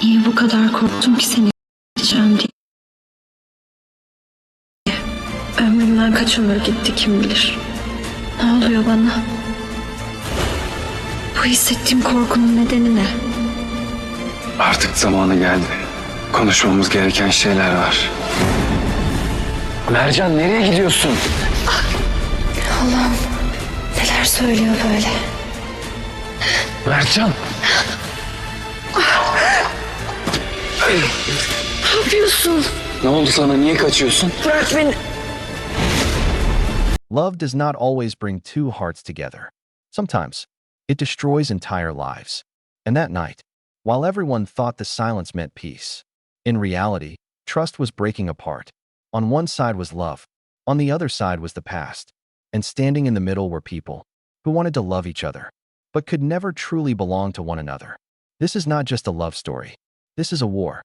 Niye bu kadar korktum ki seni gideceğim diye. Ömrümden kaç ömür gitti kim bilir. Ne oluyor bana? Bu hissettiğim korkunun nedeni ne? Artık zamanı geldi. Konuşmamız gereken şeyler var. Mercan, nereye gidiyorsun? Allah'ım, neler söylüyor böyle? Mercan! Ne yapıyorsun? Ne oldu sana? Niye kaçıyorsun? Bırak beni. Love does not always bring two hearts together. Sometimes, it destroys entire lives. And that night, while everyone thought the silence meant peace, in reality, trust was breaking apart. On one side was love, on the other side was the past, and standing in the middle were people who wanted to love each other, but could never truly belong to one another. This is not just a love story. This is a war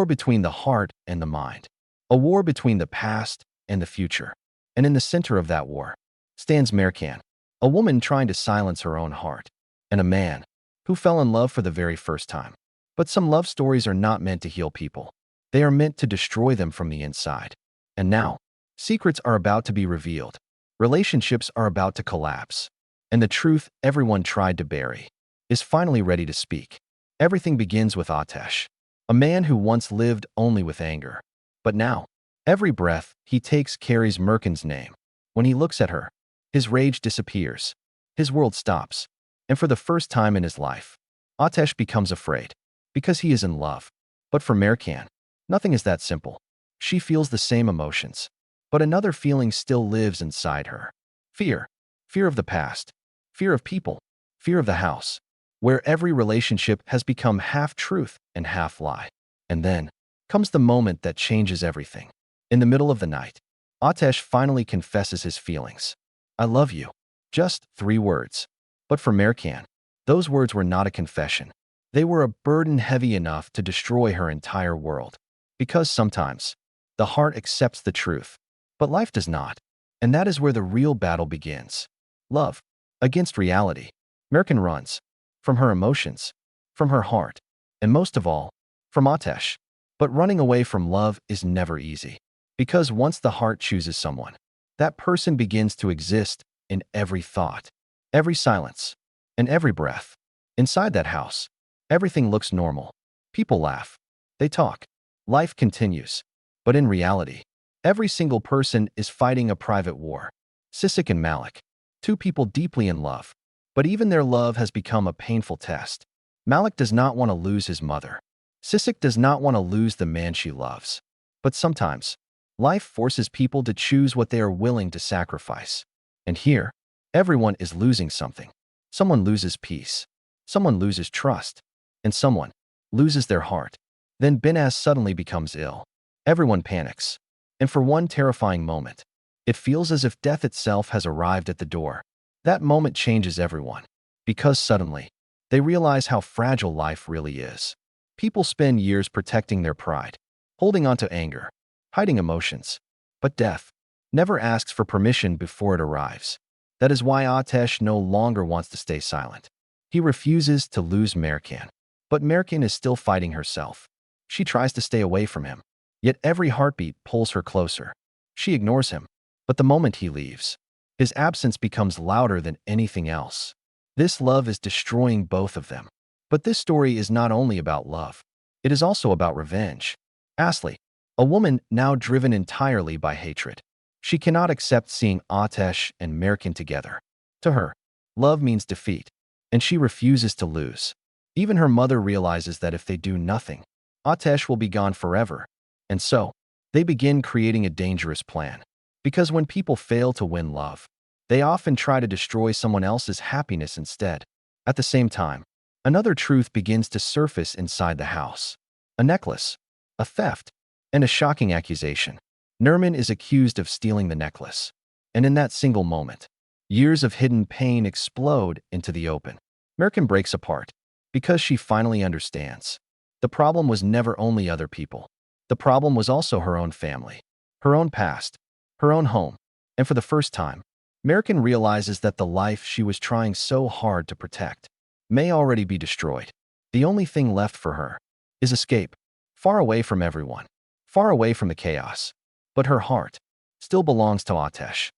between the heart and the mind, a war between the past and the future. And in the center of that war stands Mercan, a woman trying to silence her own heart, and a man who fell in love for the very first time. But some love stories are not meant to heal people. They are meant to destroy them from the inside. And now, secrets are about to be revealed. Relationships are about to collapse. And the truth everyone tried to bury is finally ready to speak. Everything begins with Atesh, a man who once lived only with anger. But now, every breath he takes carries Merkin's name. When he looks at her, his rage disappears. His world stops. And for the first time in his life, Atesh becomes afraid, because he is in love. But for Merkan, nothing is that simple. She feels the same emotions, but another feeling still lives inside her. Fear. Fear of the past. Fear of people. Fear of the house, where every relationship has become half truth and half lie. And then comes the moment that changes everything. In the middle of the night, Atesh finally confesses his feelings. I love you. Just 3 words. But for Merkan, those words were not a confession. They were a burden heavy enough to destroy her entire world. Because sometimes, the heart accepts the truth, but life does not. And that is where the real battle begins. Love against reality. Merkan runs from her emotions, from her heart, and most of all, from Atesh. But running away from love is never easy. Because once the heart chooses someone, that person begins to exist in every thought, every silence, and every breath. Inside that house, everything looks normal. People laugh. They talk. Life continues. But in reality, every single person is fighting a private war. Sisik and Malik, 2 people deeply in love. But even their love has become a painful test. Malik does not want to lose his mother. Sisik does not want to lose the man she loves. But sometimes, life forces people to choose what they are willing to sacrifice. And here, everyone is losing something. Someone loses peace. Someone loses trust. And someone loses their heart. Then Binaz suddenly becomes ill. Everyone panics. And for one terrifying moment, it feels as if death itself has arrived at the door. That moment changes everyone. Because suddenly, they realize how fragile life really is. People spend years protecting their pride, holding on to anger, hiding emotions. But death never asks for permission before it arrives. That is why Atesh no longer wants to stay silent. He refuses to lose Merkan. But Merkan is still fighting herself. She tries to stay away from him. Yet every heartbeat pulls her closer. She ignores him. But the moment he leaves, his absence becomes louder than anything else. This love is destroying both of them. But this story is not only about love. It is also about revenge. Asli, a woman now driven entirely by hatred. She cannot accept seeing Atesh and Merkan together. To her, love means defeat, and she refuses to lose. Even her mother realizes that if they do nothing, Atesh will be gone forever. And so, they begin creating a dangerous plan. Because when people fail to win love, they often try to destroy someone else's happiness instead. At the same time, another truth begins to surface inside the house. A necklace, a theft, and a shocking accusation. Nerman is accused of stealing the necklace. And in that single moment, years of hidden pain explode into the open. Merkin breaks apart because she finally understands. The problem was never only other people. The problem was also her own family, her own past, her own home. And for the first time, Merkin realizes that the life she was trying so hard to protect may already be destroyed. The only thing left for her is escape, far away from everyone, far away from the chaos. But her heart still belongs to Ateş.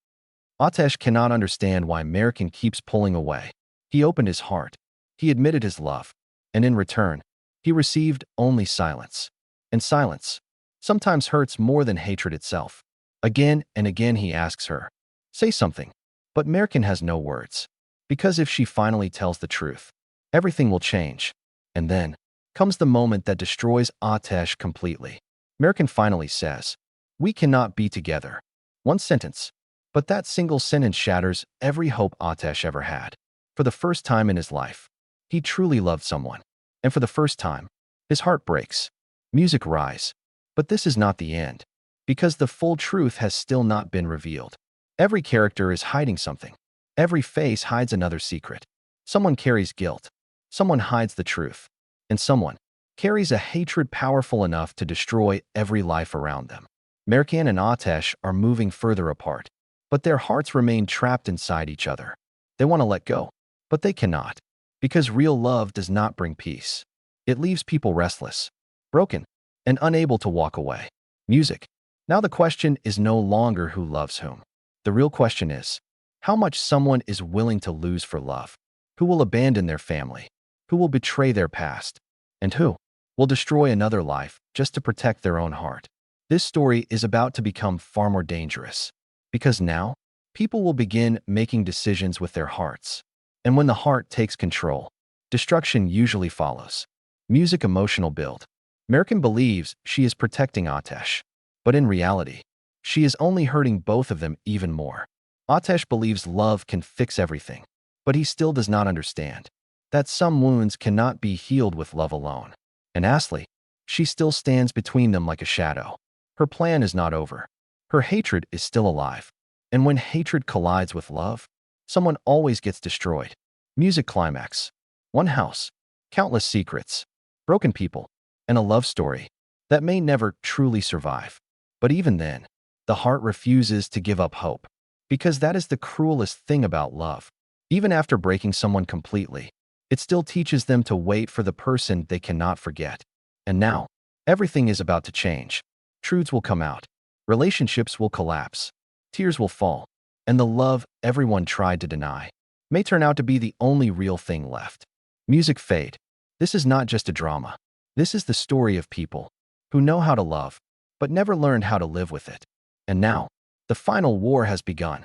Ateş cannot understand why American keeps pulling away. He opened his heart. He admitted his love. And in return, he received only silence. And silence sometimes hurts more than hatred itself. Again and again he asks her, say something. But American has no words. Because if she finally tells the truth, everything will change. And then comes the moment that destroys Ateş completely. American finally says, we cannot be together. One sentence. But that single sentence shatters every hope Ateş ever had. For the first time in his life, he truly loved someone. And for the first time, his heart breaks. Music rise. But this is not the end. Because the full truth has still not been revealed. Every character is hiding something. Every face hides another secret. Someone carries guilt. Someone hides the truth. And someone carries a hatred powerful enough to destroy every life around them. Merkan and Ateş are moving further apart. But their hearts remain trapped inside each other. They want to let go. But they cannot. Because real love does not bring peace. It leaves people restless, broken, and unable to walk away. Music. Now the question is no longer who loves whom. The real question is, how much someone is willing to lose for love? Who will abandon their family? Who will betray their past? And who will destroy another life just to protect their own heart? This story is about to become far more dangerous. Because now, people will begin making decisions with their hearts. And when the heart takes control, destruction usually follows. Music emotional build. Merkan believes she is protecting Ateş. But in reality, she is only hurting both of them even more. Ateş believes love can fix everything. But he still does not understand that some wounds cannot be healed with love alone. And Asli, she still stands between them like a shadow. Her plan is not over. Her hatred is still alive. And when hatred collides with love, someone always gets destroyed. Music climax. One house, countless secrets, broken people, and a love story that may never truly survive. But even then, the heart refuses to give up hope. Because that is the cruelest thing about love. Even after breaking someone completely, it still teaches them to wait for the person they cannot forget. And now, everything is about to change. Truths will come out. Relationships will collapse. Tears will fall. And the love everyone tried to deny may turn out to be the only real thing left. Music fade. This is not just a drama. This is the story of people who know how to love, but never learned how to live with it. And now, the final war has begun.